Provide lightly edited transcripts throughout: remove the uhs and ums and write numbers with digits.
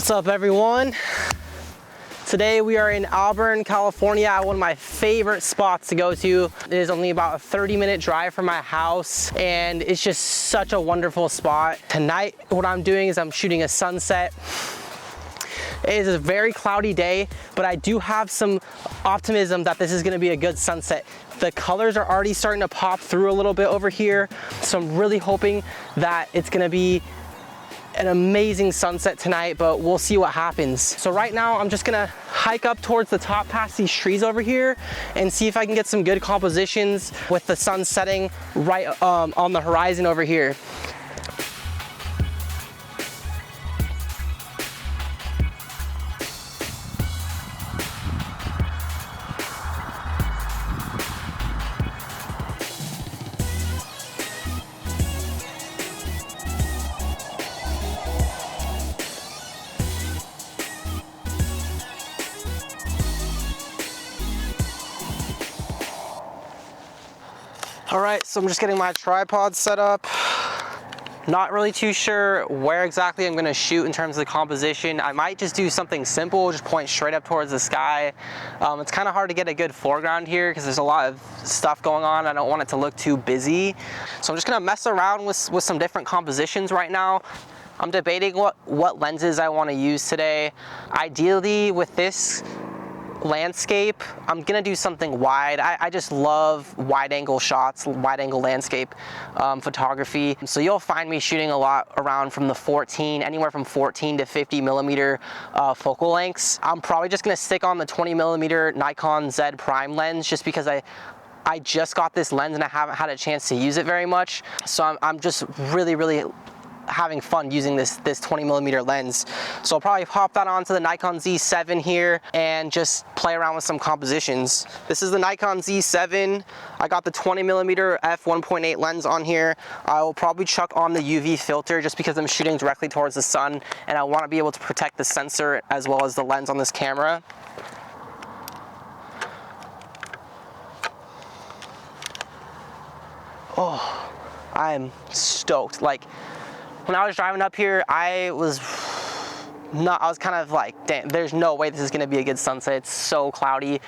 What's up, everyone? Today we are in Auburn, California, at one of my favorite spots to go to. It is only about a 30-minute drive from my house, and it's just such a wonderful spot. Tonight, what I'm doing is I'm shooting a sunset. It is a very cloudy day, but I do have some optimism that this is gonna be a good sunset. The colors are already starting to pop through a little bit over here, so I'm really hoping that it's gonna be an amazing sunset tonight, but we'll see what happens. So right now I'm just gonna hike up towards the top past these trees over here and see if I can get some good compositions with the sun setting right on the horizon over here. All right, so I'm just getting my tripod set up. Not really too sure where exactly I'm gonna shoot in terms of the composition. I might just do something simple, just point straight up towards the sky. It's kind of hard to get a good foreground here because there's a lot of stuff going on. I don't want it to look too busy. So I'm just gonna mess around with some different compositions right now. I'm debating what lenses I wanna use today. Ideally with this landscape, I'm gonna do something wide. I just love wide angle shots, wide angle landscape photography. So you'll find me shooting a lot around from the anywhere from 14 to 50 millimeter focal lengths. I'm probably just gonna stick on the 20 millimeter Nikon Z prime lens just because I just got this lens and I haven't had a chance to use it very much. So I'm just really having fun using this 20 millimeter lens. So I'll probably pop that onto the Nikon Z7 here and just play around with some compositions. This is the Nikon Z7. I got the 20 millimeter f1.8 lens on here. I will probably chuck on the UV filter just because I'm shooting directly towards the sun and I want to be able to protect the sensor as well as the lens on this camera. Oh, I'm stoked. Like, when I was driving up here, I was kind of like, damn, there's no way this is gonna be a good sunset. It's so cloudy,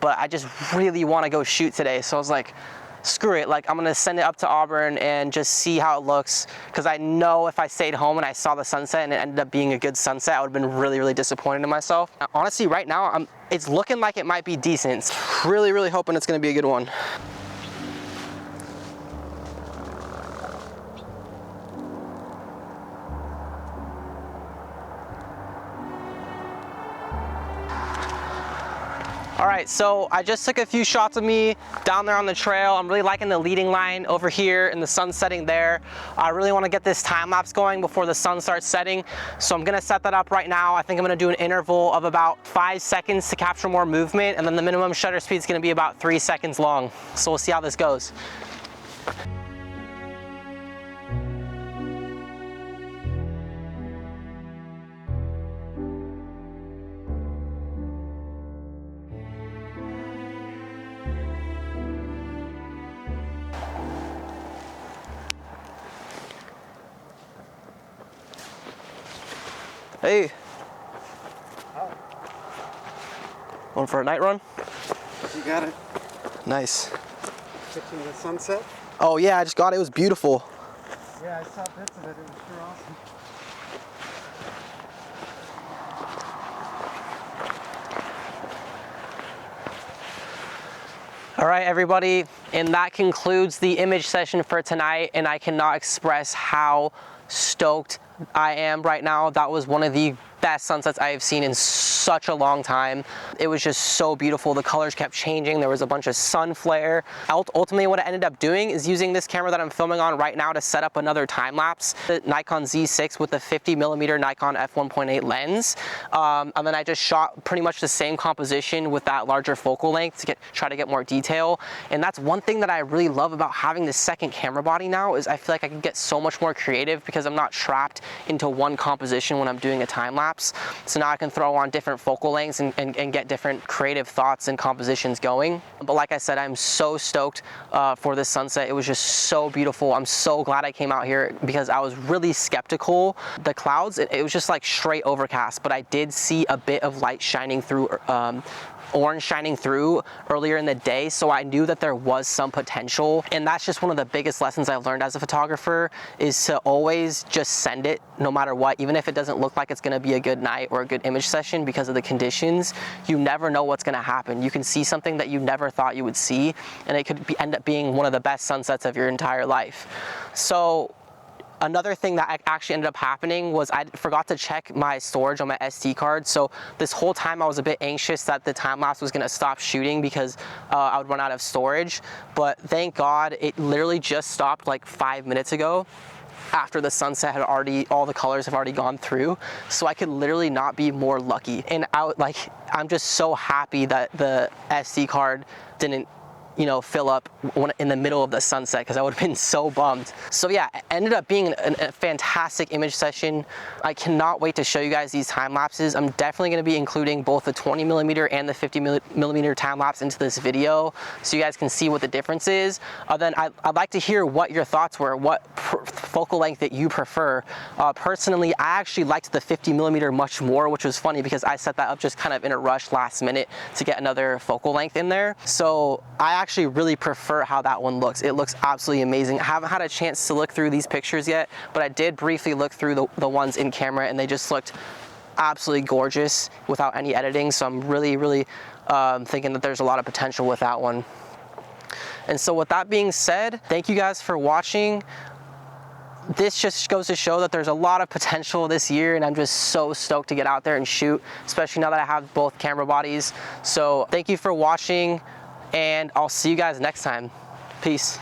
but I just really wanna go shoot today. So I was like, screw it. Like, I'm gonna send it up to Auburn and just see how it looks. Cause I know if I stayed home and I saw the sunset and it ended up being a good sunset, I would've been really disappointed in myself. Now, honestly, right now, it's looking like it might be decent. Really hoping it's gonna be a good one. All right, so I just took a few shots of me down there on the trail. I'm really liking the leading line over here and the sun setting there. I really wanna get this time lapse going before the sun starts setting. So I'm gonna set that up right now. I think I'm gonna do an interval of about 5 seconds to capture more movement, and then the minimum shutter speed is gonna be about 3 seconds long. So we'll see how this goes. Hey. Hi. Going for a night run? You got it. Nice. Catching the sunset? Oh yeah, I just got it. It was beautiful. Yeah, I saw bits of it. It was sure awesome. All right, everybody, and that concludes the image session for tonight, and I cannot express how stoked I am right now. That was one of the best sunsets I have seen in such a long time. It was just so beautiful. The colors kept changing. There was a bunch of sun flare. Ultimately, what I ended up doing is using this camera that I'm filming on right now to set up another time lapse, the Nikon Z6 with the 50 millimeter Nikon f1.8 lens. And then I just shot pretty much the same composition with that larger focal length to try to get more detail. And that's one thing that I really love about having this second camera body now is I feel like I can get so much more creative because I'm not trapped into one composition when I'm doing a time lapse. lapse. So now I can throw on different focal lengths and get different creative thoughts and compositions going. But like I said, I'm so stoked for this sunset. It was just so beautiful. I'm so glad I came out here because I was really skeptical. The clouds, it was just like straight overcast, but I did see a bit of light shining through, orange shining through earlier in the day, so I knew that there was some potential. And that's just one of the biggest lessons I've learned as a photographer, is to always just send it no matter what, even if it doesn't look like it's going to be a good night or a good image session because of the conditions. You never know what's going to happen. You can see something that you never thought you would see, and it could end up being one of the best sunsets of your entire life. So another thing that actually ended up happening was I forgot to check my storage on my SD card. So this whole time I was a bit anxious that the time lapse was gonna stop shooting because I would run out of storage. But thank God it literally just stopped like 5 minutes ago, after the sunset had already, all the colors have already gone through. So I could literally not be more lucky. And I'm just so happy that the SD card didn't, you know, fill up in the middle of the sunset, because I would have been so bummed. So yeah, it ended up being a fantastic image session. I cannot wait to show you guys these time lapses. I'm definitely going to be including both the 20mm and the 50mm time lapse into this video, so you guys can see what the difference is. Then I'd like to hear what your thoughts were, what focal length that you prefer. Personally, I actually liked the 50mm much more, which was funny because I set that up just kind of in a rush last minute to get another focal length in there. So I actually really prefer how that one looks. It looks absolutely amazing. I haven't had a chance to look through these pictures yet, but I did briefly look through the ones in camera, and they just looked absolutely gorgeous without any editing. So I'm really thinking that there's a lot of potential with that one. And so with that being said, thank you guys for watching. This just goes to show that there's a lot of potential this year, and I'm just so stoked to get out there and shoot, especially now that I have both camera bodies. So thank you for watching, and I'll see you guys next time. Peace.